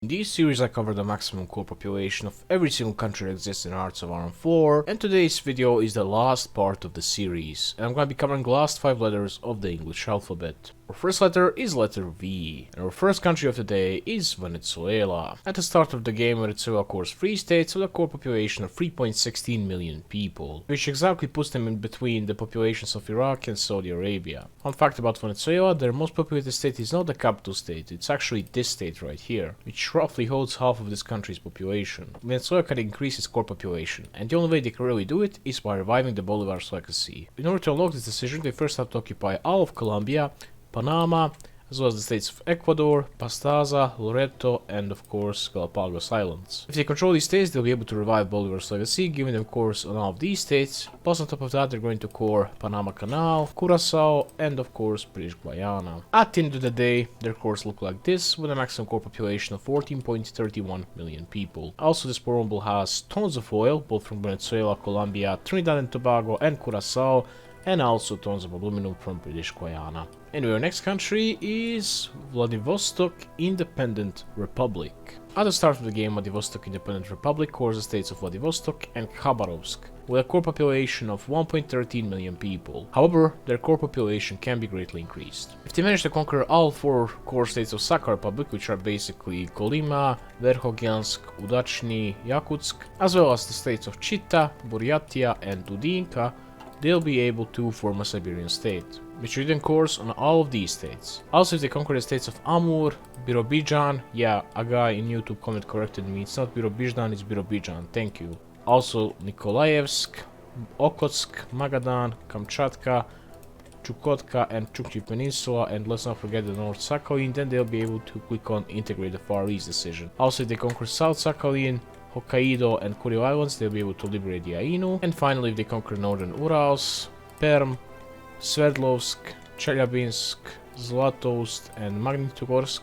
In this series I cover the maximum core population of every single country that exists in Hearts of Iron 4, and today's video is the last part of the series, and I'm going to be covering the last 5 letters of the English alphabet. Our first letter is letter V, and our first country of the day is Venezuela. At the start of the game, Venezuela cores 3 states with a core population of 3.16 million people, which exactly puts them in between the populations of Iraq and Saudi Arabia. Fun fact about Venezuela, their most populated state is not the capital state, it's actually this state right here, which roughly holds half of this country's population. Venezuela can increase its core population, and the only way they can really do it is by reviving the Bolivar's legacy. In order to unlock this decision, they first have to occupy all of Colombia, Panama, as well as the states of Ecuador, Pastaza, Loreto, and of course Galapagos Islands. If they control these states, they'll be able to revive Bolivar's legacy, giving them cores on all of these states, plus on top of that they're going to core Panama Canal, Curacao, and of course British Guiana. At the end of the day, their cores look like this, with a maximum core population of 14.31 million people. Also, this portable has tons of oil, both from Venezuela, Colombia, Trinidad and Tobago, and Curacao, and also tons of aluminum from British Guiana. Anyway, our next country is Vladivostok Independent Republic. At the start of the game, Vladivostok Independent Republic cores the states of Vladivostok and Khabarovsk, with a core population of 1.13 million people. However, their core population can be greatly increased. If they manage to conquer all 4 core states of Sakha Republic, which are basically Kolyma, Verkhoyansk, Udachny, Yakutsk, as well as the states of Chita, Buryatia, and Dudinka, they'll be able to form a Siberian state, which will then course on all of these states. Also, if they conquer the states of Amur, Birobidzhan, yeah, a guy in YouTube comment corrected me, it's not Birobidzhan, it's Birobidzhan, thank you. Also, Nikolaevsk, Okhotsk, Magadan, Kamchatka, Chukotka, and Chukchi Peninsula, and let's not forget the North Sakhalin, then they'll be able to click on Integrate the Far East decision. Also, if they conquer South Sakhalin, Hokkaido and Kuril Islands, they'll be able to liberate the Ainu. And finally, if they conquer northern Urals, Perm, Sverdlovsk, Chelyabinsk, Zlatoust, and Magnitogorsk,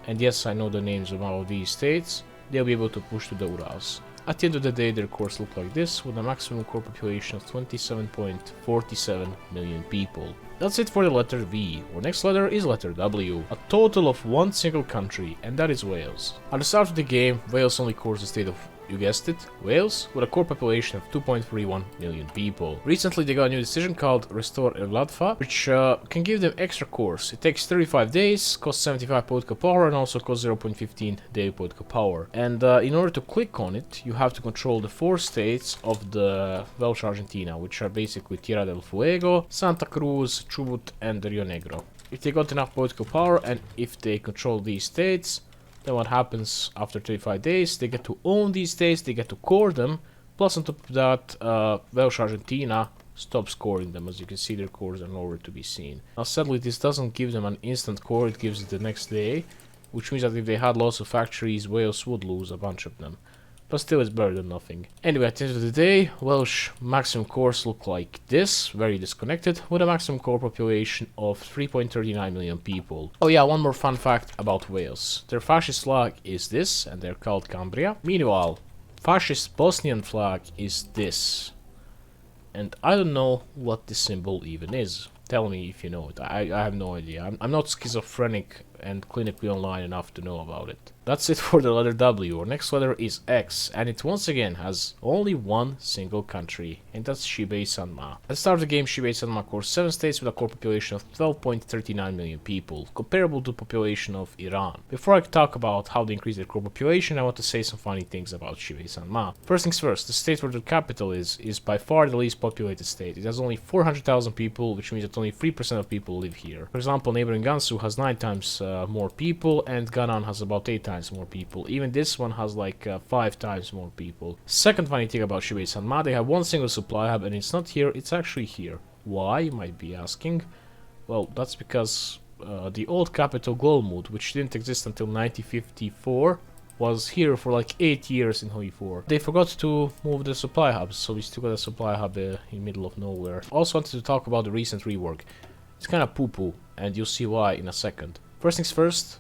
and yes, I know the names of all of these states, they'll be able to push to the Urals. At the end of the day, their cores look like this, with a maximum core population of 27.47 million people. That's it for the letter V. Our next letter is letter W, a total of 1 single country, and that is Wales. At the start of the game, Wales only cores the state of, you guessed it, Wales, with a core population of 2.31 million people. Recently they got a new decision called Restore Erladfa, which can give them extra cores. It takes 35 days, costs 75 political power, and also costs 0.15 daily political power. And in order to click on it, you have to control the 4 states of the Welsh Argentina, which are basically Tierra del Fuego, Santa Cruz, Chubut, and Rio Negro. If they got enough political power, and if they control these states, then what happens after 35 days, they get to own these states, they get to core them, plus on top of that, Welsh Argentina stops coring them. As you can see, their cores are nowhere to be seen. Now sadly, this doesn't give them an instant core, it gives it the next day, which means that if they had lots of factories, Wales would lose a bunch of them. But still, it's better than nothing. Anyway, at the end of the day, Welsh maximum cores look like this, very disconnected, with a maximum core population of 3.39 million people. Oh yeah, one more fun fact about Wales. Their fascist flag is this, and they're called Cambria. Meanwhile, fascist Bosnian flag is this. And I don't know what this symbol even is. Tell me if you know it. I have no idea. I'm not schizophrenic and clinically online enough to know about it. That's it for the letter W. Our next letter is X, and it once again has only 1 single country, and that's Shibei Sanma. At the start of the game, Shibei Sanma cores 7 states with a core population of 12.39 million people, comparable to the population of Iran. Before I talk about how they increase their core population, I want to say some funny things about Shibei Sanma. First things first, the state where the capital is by far the least populated state. It has only 400,000 people, which means that only 3% of people live here. For example, neighboring Gansu has 9 times more people, and Ganan has about 8 times more people. Even this one has like 5 times more people. Second funny thing about Shibei Sanma, they have 1 single supply hub, and it's not here, it's actually here. Why, you might be asking? Well, that's because the old capital Golmud, which didn't exist until 1954, was here for like 8 years in Hoi 4. They forgot to move the supply hubs, so we still got a supply hub in the middle of nowhere. Also wanted to talk about the recent rework. It's kind of poo-poo, and you'll see why in a second. First things first,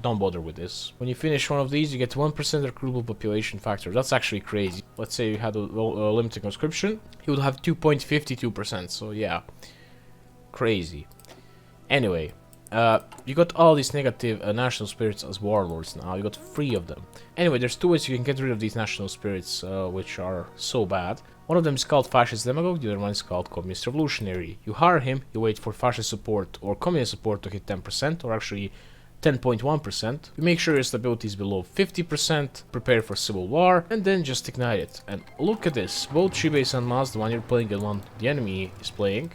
don't bother with this. When you finish one of these, you get 1% recruitable population factor. That's actually crazy. Let's say you had a limited conscription, you would have 2.52%, so yeah, crazy. Anyway, You got all these negative national spirits as warlords now. You got 3 of them. Anyway, there's 2 ways you can get rid of these national spirits, which are so bad. One of them is called fascist demagogue, the other one is called communist revolutionary. You hire him, you wait for fascist support or communist support to hit 10%, or actually 10.1%. You make sure your stability is below 50%, prepare for civil war, and then just ignite it. And look at this, both Shibei and Maz, the one you're playing and one the enemy is playing,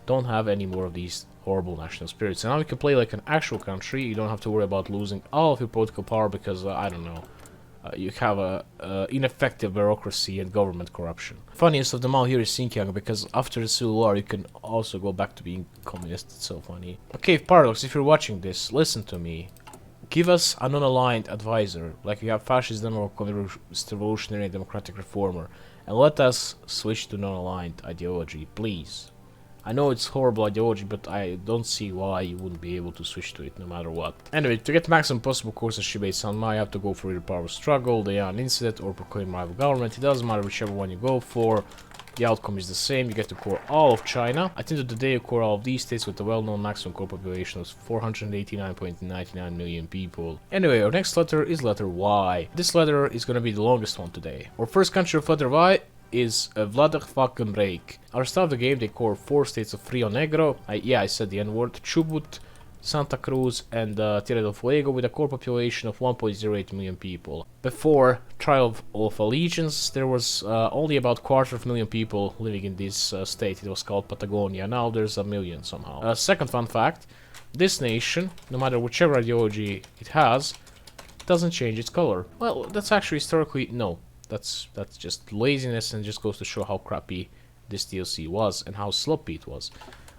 don't have any more of these horrible national spirits. And now you can play like an actual country. You don't have to worry about losing all of your political power because, I don't know, you have a ineffective bureaucracy and government corruption. Funniest of them all here is Xinjiang, because after the civil war you can also go back to being communist. It's so funny. Okay, Paradox, if you're watching this, listen to me. Give us a non-aligned advisor, like you have fascism or communist revolutionary and democratic reformer, and let us switch to non-aligned ideology, please. I know it's horrible ideology, but I don't see why you wouldn't be able to switch to it no matter what. Anyway, to get maximum possible cores of Shibei Sanma, you have to go for either power struggle, the Yan incident, or proclaim rival government. It doesn't matter whichever one you go for. The outcome is the same. You get to core all of China. At the end of the day, you core all of these states with the well-known maximum core population of 489.99 million people. Anyway, our next letter is letter Y. This letter is gonna be the longest one today. Our first country of letter Y is Vladivostok. At the start of the game, they core 4 states of Rio Negro. I said the N-word. Chubut, Santa Cruz, and Tierra del Fuego, with a core population of 1.08 million people. Before Trial of Allegiance, there was only about 250,000 people living in this state. It was called Patagonia. Now there's 1 million somehow. Second fun fact, this nation, no matter whichever ideology it has, doesn't change its color. Well, that's actually historically, no. That's just laziness, and just goes to show how crappy this DLC was and how sloppy it was.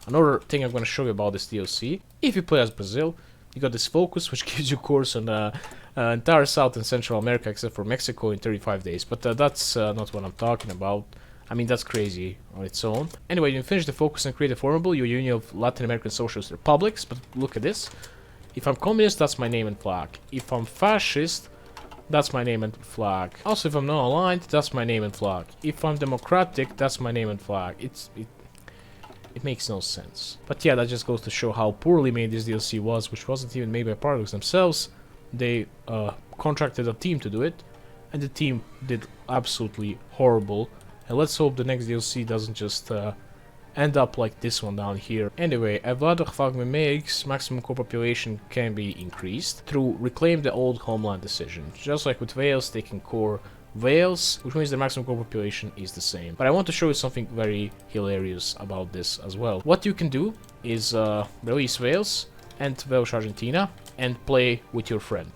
Another thing I'm going to show you about this DLC, if you play as Brazil, you got this focus which gives you cores on entire South and Central America except for Mexico in 35 days. But that's not what I'm talking about. I mean, that's crazy on its own. Anyway, you finish the focus and create a formable union of Latin American Socialist Republics. But look at this. If I'm communist, that's my name and flag. If I'm fascist, that's my name and flag. Also, if I'm not aligned, that's my name and flag. If I'm democratic, that's my name and flag. It makes no sense. But yeah, that just goes to show how poorly made this DLC was, which wasn't even made by Paradox themselves. They contracted a team to do it, and the team did absolutely horrible. And let's hope the next DLC doesn't just end up like this one down here. Anyway, as Vladivostok makes, maximum core population can be increased through reclaim the old homeland decision. Just like with Wales, they can core Wales, which means the maximum core population is the same. But I want to show you something very hilarious about this as well. What you can do is release Wales and Welsh Argentina and play with your friend.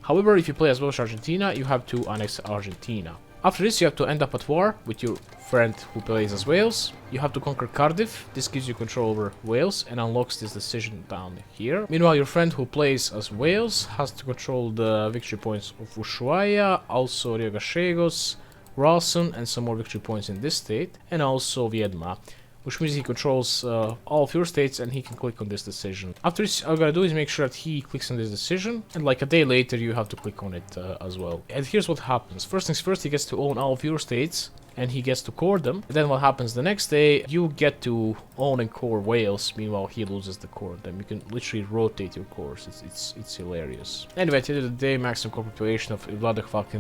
However, if you play as Welsh Argentina, you have to annex Argentina. After this, you have to end up at war with your friend who plays as Wales. You have to conquer Cardiff. This gives you control over Wales and unlocks this decision down here. Meanwhile, your friend who plays as Wales has to control the victory points of Ushuaia, also Rio Gallegos, Rawson, and some more victory points in this state, and also Viedma, which means he controls all of your states and he can click on this decision. After this, all you gotta do is make sure that he clicks on this decision, and like a day later you have to click on it as well. And here's what happens. First things first, he gets to own all of your states, and he gets to core them. And then what happens the next day, you get to own and core Wales, meanwhile he loses the core. Then you can literally rotate your cores. It's hilarious. Anyway, at the end of the day, maximum core population of Vladivostok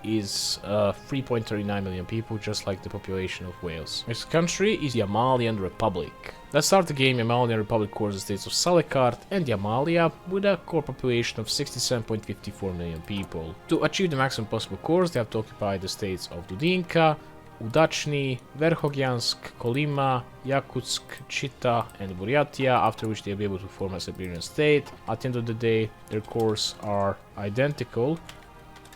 is 3.39 million people, just like the population of Wales. Next country is Yamalian Republic. Let's start the game. Yamalian Republic cores the states of Salekart and Yamalia with a core population of 67.54 million people. To achieve the maximum possible cores, they have to occupy the states of Dudinka, Udachny, Verkhoyansk, Kolyma, Yakutsk, Chita, and Buryatia, after which they'll be able to form a Siberian state. At the end of the day, their cores are identical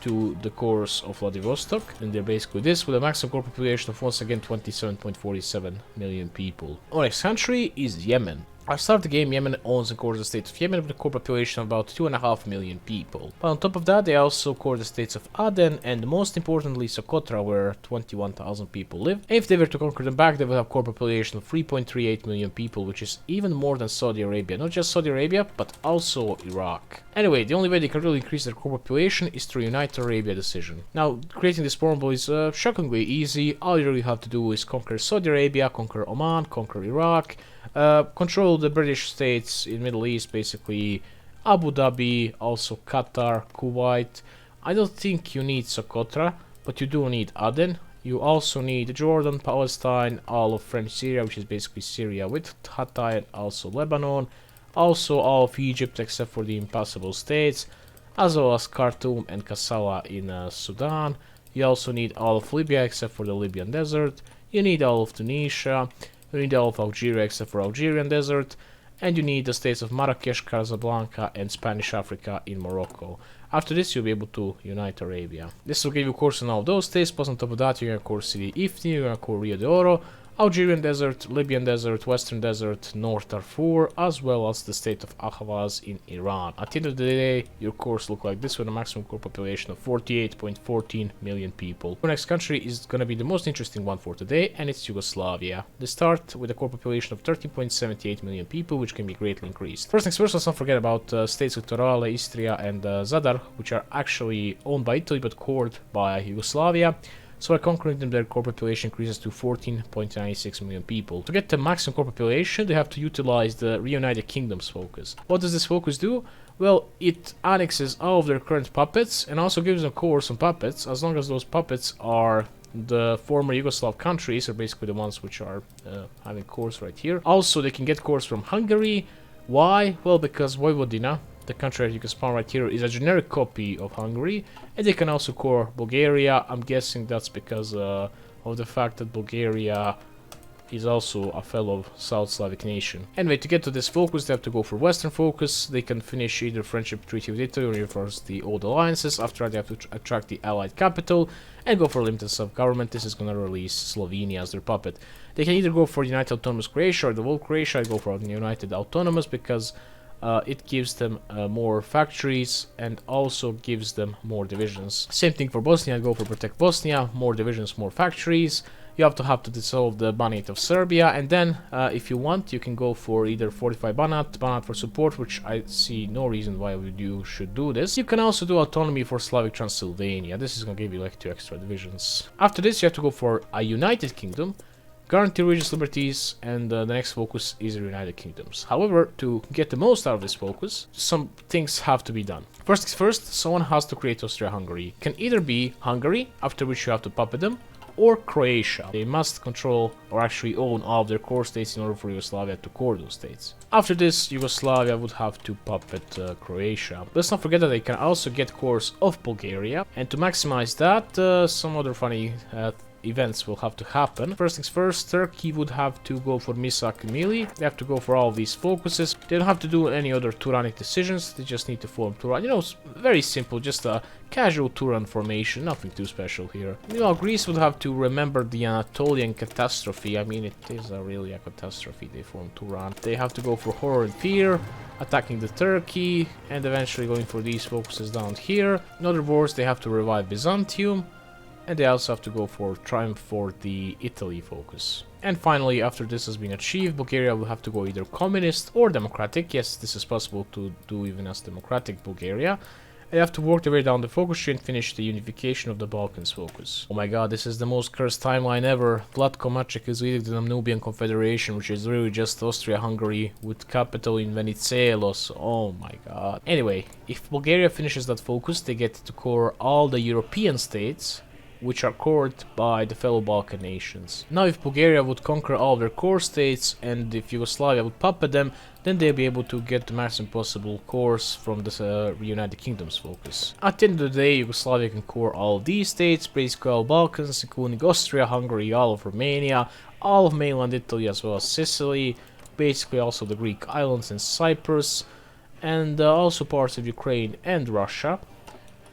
to the cores of Vladivostok, and they're basically this, with a maximum core population of once again 27.47 million people. Our next country is Yemen. At the start of the game, Yemen owns and cores the state of Yemen with a core population of about 2.5 million people. But on top of that, they also core the states of Aden and most importantly Socotra, where 21,000 people live. And if they were to conquer them back, they would have a core population of 3.38 million people, which is even more than Saudi Arabia. Not just Saudi Arabia, but also Iraq. Anyway, the only way they can really increase their core population is through Unite Arabia decision. Now, creating this formula is shockingly easy. All you really have to do is conquer Saudi Arabia, conquer Oman, conquer Iraq, Control the British states in Middle East, basically Abu Dhabi, also Qatar, Kuwait. I don't think you need Socotra, but you do need Aden. You also need Jordan, Palestine, all of French Syria, which is basically Syria with Hatay, and also Lebanon. Also all of Egypt except for the impassable states, as well as Khartoum and Kassala in Sudan. You also need all of Libya except for the Libyan desert. You need all of Tunisia. You need all of Algeria except for Algerian desert. And you need the states of Marrakesh, Casablanca, and Spanish Africa in Morocco. After this, you'll be able to unite Arabia. This will give you course in all of those states, plus on top of that, you're gonna core City Ifni, you're gonna core Rio de Oro, Algerian desert, Libyan desert, Western desert, North Darfur, as well as the state of Ahvaz in Iran. At the end of the day, your cores look like this with a maximum core population of 48.14 million people. The next country is gonna be the most interesting one for today, and it's Yugoslavia. They start with a core population of 13.78 million people, which can be greatly increased. First things first, let's not forget about states like Torale, Istria, and Zadar, which are actually owned by Italy but cored by Yugoslavia. So by conquering them, their core population increases to 14.96 million people. To get the maximum core population, they have to utilize the Reunited Kingdoms focus. What does this focus do? Well, it annexes all of their current puppets and also gives them cores on puppets, as long as those puppets are the former Yugoslav countries, or basically the ones which are having cores right here. Also, they can get cores from Hungary. Why? Well, because Vojvodina, the country that you can spawn right here, is a generic copy of Hungary, and they can also core Bulgaria. I'm guessing that's because of the fact that Bulgaria is also a fellow South Slavic nation. Anyway, to get to this focus, they have to go for Western focus. They can finish either friendship treaty with Italy or reinforce the old alliances. After that, they have to attract the allied capital and go for limited self-government. This is gonna release Slovenia as their puppet. They can either go for United Autonomous Croatia or the whole Croatia. I go for United Autonomous because it gives them more factories and also gives them more divisions. Same thing for Bosnia. I go for Protect Bosnia, more divisions, more factories. You have to dissolve the Banate of Serbia, and then if you want, you can go for either Fortify Banat for support, which I see no reason why you should do this. You can also do autonomy for Slavic Transylvania. This is gonna give you like 2 extra divisions. After this, you have to go for a United Kingdom, guarantee religious liberties, and the next focus is the United Kingdoms. However, to get the most out of this focus, some things have to be done. First things first, someone has to create Austria-Hungary. It can either be Hungary, after which you have to puppet them, or Croatia. They must control or actually own all of their core states in order for Yugoslavia to core those states. After this, Yugoslavia would have to puppet Croatia. Let's not forget that they can also get cores of Bulgaria, and to maximize that, some other funny events will have to happen. First things first, Turkey would have to go for Misak and Mili. They have to go for all of these focuses. They don't have to do any other Turanic decisions. They just need to form Turan. You know, it's very simple, just a casual Turan formation, nothing too special here. Meanwhile, Greece would have to remember the Anatolian catastrophe. I mean, it is really a catastrophe. They form Turan. They have to go for Horror and Fear, attacking the Turkey, and eventually going for these focuses down here. In other words, they have to revive Byzantium. And they also have to go for Triumph for the Italy focus. And finally, after this has been achieved, Bulgaria will have to go either communist or democratic. Yes, this is possible to do even as democratic Bulgaria. They have to work their way down the focus tree and finish the unification of the Balkans focus. Oh my god, this is the most cursed timeline ever. Vlatko Maček is leading the Danubian Confederation, which is really just Austria-Hungary with capital in Venizelos. Oh my god. Anyway, if Bulgaria finishes that focus, they get to core all the European states, which are cored by the fellow Balkan nations. Now, if Bulgaria would conquer all their core states, and if Yugoslavia would puppet them, then they'll be able to get the maximum possible cores from the United Kingdoms focus. At the end of the day, Yugoslavia can core all of these states, basically all Balkans, including Austria, Hungary, all of Romania, all of mainland Italy, as well as Sicily, basically also the Greek islands and Cyprus, and also parts of Ukraine and Russia,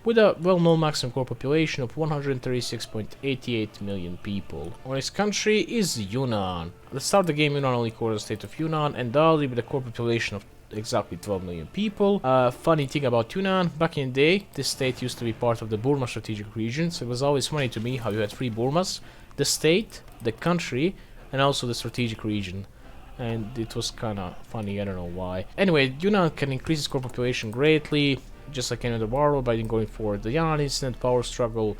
with a well-known maximum core population of 136.88 million people. Our next country is Yunnan. At the start of the game, Yunnan only cores the state of Yunnan and Dali with a core population of exactly 12 million people. Funny thing about Yunnan, back in the day, this state used to be part of the Burma strategic region, so it was always funny to me how you had 3 Burmas: the state, the country, and also the strategic region. And it was kinda funny, I don't know why. Anyway, Yunnan can increase its core population greatly, just like any other warlord, by going for the Yan incident, power struggle,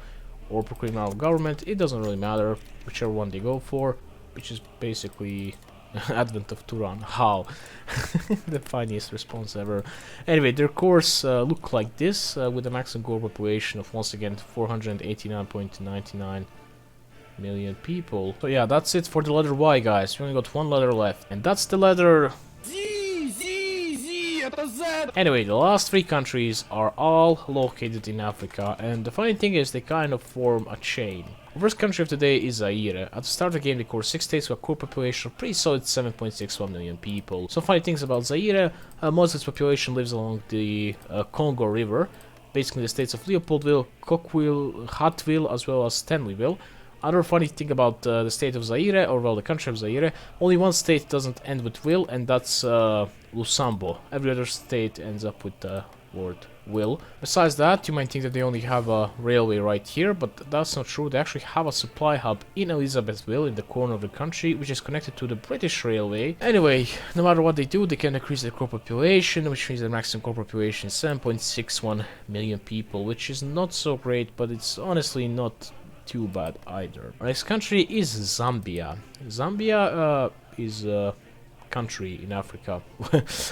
or proclaiming our government. It doesn't really matter, whichever one they go for, which is basically Advent of Turan. How? The funniest response ever. Anyway, their cores look like this, with a maximum core population of, once again, 489.99 million people. So yeah, that's it for the letter Y, guys. We only got one letter left, and that's the letter Anyway, the last three countries are all located in Africa, and the funny thing is they kind of form a chain. The first country of today is Zaire. At the start of the game they core 6 states with a core population of pretty solid 7.61 million people. Some funny things about Zaire: most of its population lives along the Congo River, basically the states of Leopoldville, Coquille, Hatville, as well as Stanleyville. Other funny thing about the state of Zaire, or well, the country of Zaire, only one state doesn't end with will, and that's Lusambo. Every other state ends up with the word will. Besides that, you might think that they only have a railway right here, but that's not true. They actually have a supply hub in Elizabethville, in the corner of the country, which is connected to the British Railway. Anyway, no matter what they do, they can increase their core population, which means the maximum core population is 7.61 million people, which is not so great, but it's honestly not too bad either. Our next country is Zambia. Zambia is a country in Africa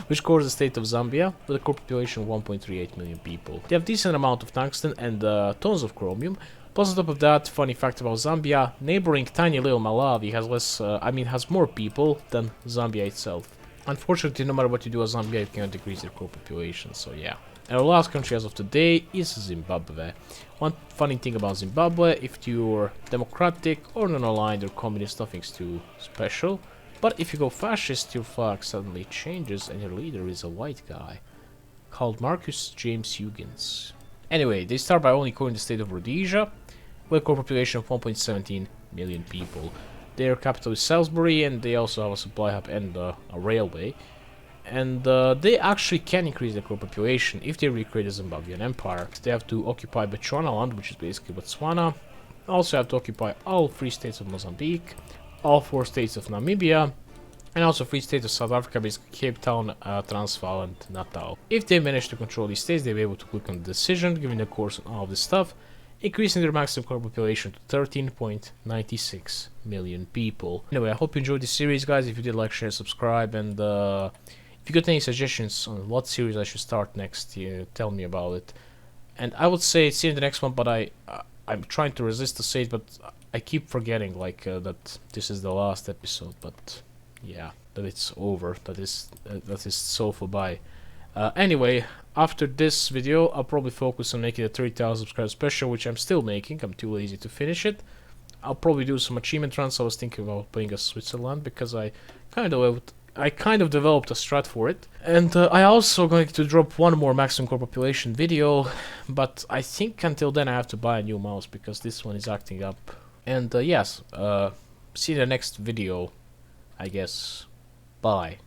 which covers the state of Zambia with a core population of 1.38 million people. They have decent amount of tungsten and tons of chromium. Plus on top of that, funny fact about Zambia, neighboring tiny little Malawi has has more people than Zambia itself. Unfortunately, no matter what you do as Zambia, you cannot decrease their core population, so yeah. And our last country as of today is Zimbabwe. One funny thing about Zimbabwe: if you're democratic or non-aligned or communist, nothing's too special. But if you go fascist, your flag suddenly changes and your leader is a white guy called Marcus James Huggins. Anyway, they start by only coring the state of Rhodesia with a core population of 1.17 million people. Their capital is Salisbury, and they also have a supply hub and a railway. And they actually can increase their core population if they recreate the Zimbabwean Empire. They have to occupy Bechuanaland, which is basically Botswana. Also have to occupy all 3 states of Mozambique, all 4 states of Namibia, and also 3 states of South Africa, basically Cape Town, Transvaal, and Natal. If they manage to control these states, they'll be able to click on the decision, giving the course on all of this stuff, increasing their maximum core population to 13.96 million people. Anyway, I hope you enjoyed this series, guys. If you did, like, share, subscribe, and if you got any suggestions on what series I should start next, tell me about it. And I would say see you in the next one, but I'm trying to resist to say it, but I keep forgetting that this is the last episode. But yeah, that it's over. That is so far by. Anyway, after this video, I'll probably focus on making a 30,000 subscriber special, which I'm still making. I'm too lazy to finish it. I'll probably do some achievement runs. I was thinking about playing as Switzerland because I kind of developed a strat for it. And I also going to drop one more maximum core population video, but I think until then I have to buy a new mouse because this one is acting up. And yes, see you in the next video, I guess. Bye.